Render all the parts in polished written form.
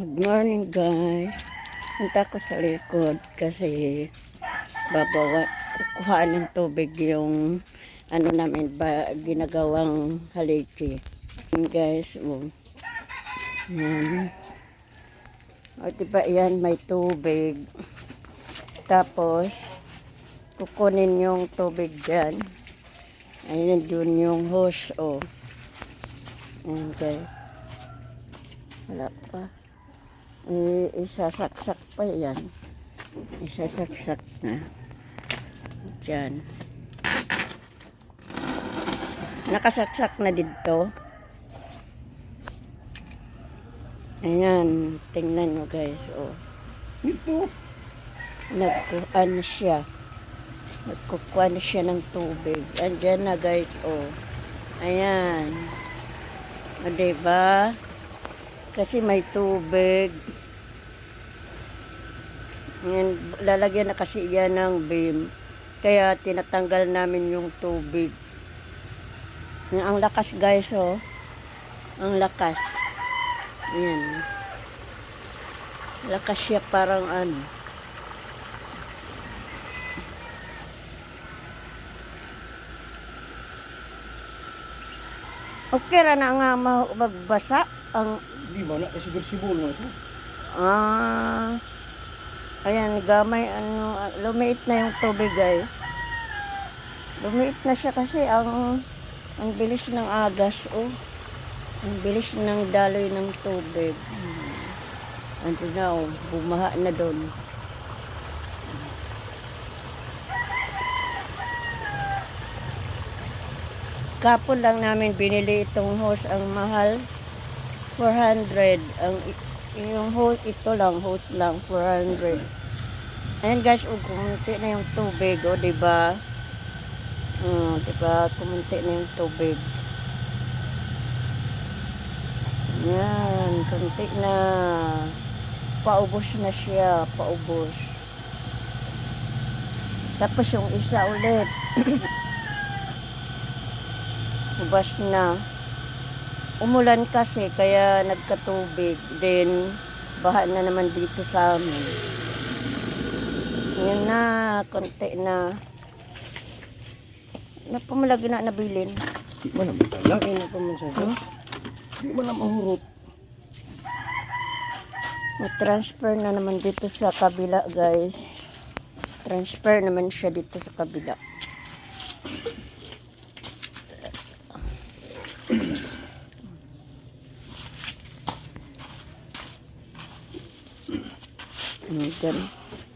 Good morning guys. Punta ko sa likod kasi kukuha ng tubig yung ano namin ba ginagawang haligi. Guys, yan. O diba yan may tubig. Tapos kukunin yung tubig dyan. Ayun dun yung hose Ayan guys. Wala pa. Isasaksak pa yan. Isasaksak na. Diyan. Nakasaksak na dito. Ayan. Tingnan nyo guys. Ito. Nagkuhan siya. Nagkukuhan siya ng tubig. Andyan na guys. Ayan. Diba? Kasi may tubig. Ngayon, lalagyan na kasi yan ng beam. Kaya tinatanggal namin yung tubig. Ang lakas guys, Ang lakas. Ayan. Lakas siya parang ano. Okay ra na nga magbasa ang Di ba na? Kasi bersibol mo ito. Ayan, gamay, lumiit na yung tubig guys. Lumiit na siya kasi ang bilis ng agas, Ang bilis ng daloy ng tubig. Ando na, bumaha na doon. Kapon lang namin binili itong hose, ang mahal. 400 yung hose ito lang hose lang 400. Ayan guys, kumunti na yung tubig, diba? Diba, kumunti na yung tubig. Yan, kunti na. Paubos na siya, paubos. Tapos yung isa ulit. Ubas na. Umulan kasi kaya nagkatubig. Then baha na naman dito sa amin. Yan na, konti na. Napumalag na nabilin. Di ba na matala? Ay na pa man sa Diyos. Di ba na mahurot? Transfer na naman dito sa kabila guys. Transfer naman siya dito sa kabila.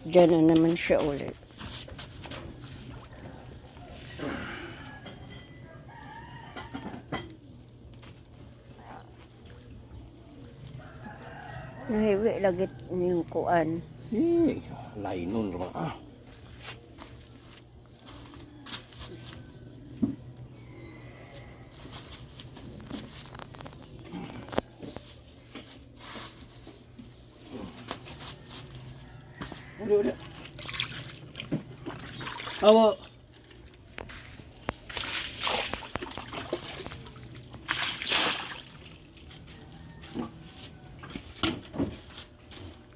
Diyan na naman siya ulit. Nahiwi lagi yung kuan. Lainon naman Udah. Awa.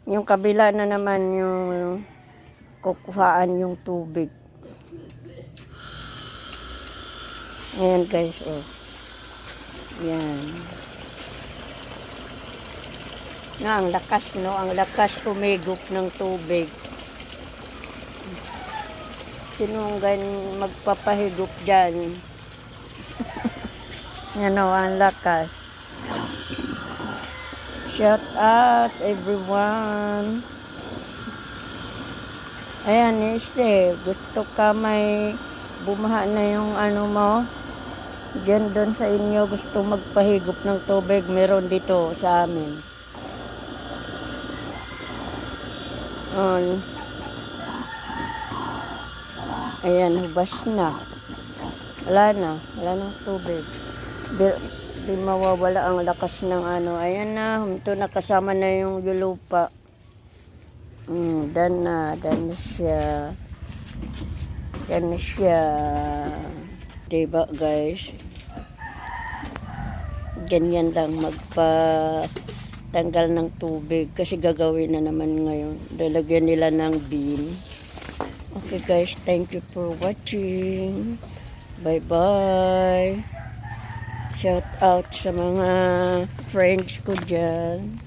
Yung kabila na naman yung kukuhaan yung tubig. Ayan guys, Yan. Ang lakas, Ang lakas humigop ng tubig. Sinong magpapahigop dyan? Yan ang lakas. Shout out everyone. Ayan, gusto ka may bumaha na yung mo. Diyan doon sa inyo gusto magpahigop ng tubig, meron dito sa amin. Ayan, hubas na. Wala na tubig. Di mawawala ang lakas ng Ayan na, ito nakasama na yung lupa. Dan na siya. Dan na siya. Diba guys? Ganyan lang tanggal ng tubig kasi gagawin na naman ngayon. Lalagyan nila ng bean. Okay guys, thank you for watching. Bye bye. Shout out sa mga friends ko dyan.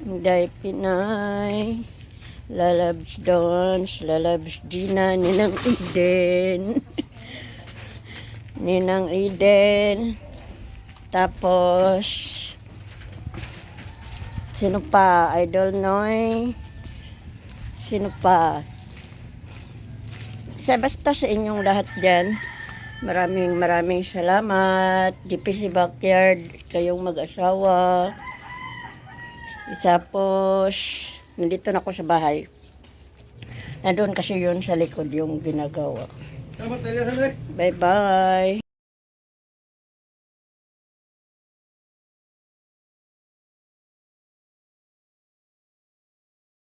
Inday Pinay, Lalabs Dons, Lalabs Gina, Ninang Eden. Ninang Eden. Tapos, sino pa? Idol Noy. Sino pa? Basta sa inyong lahat dyan. Maraming salamat. DPC Backyard, kayong mag-asawa. Tapos, nandito na ako sa bahay. Nandun kasi yun sa likod yung ginagawa. Bye-bye.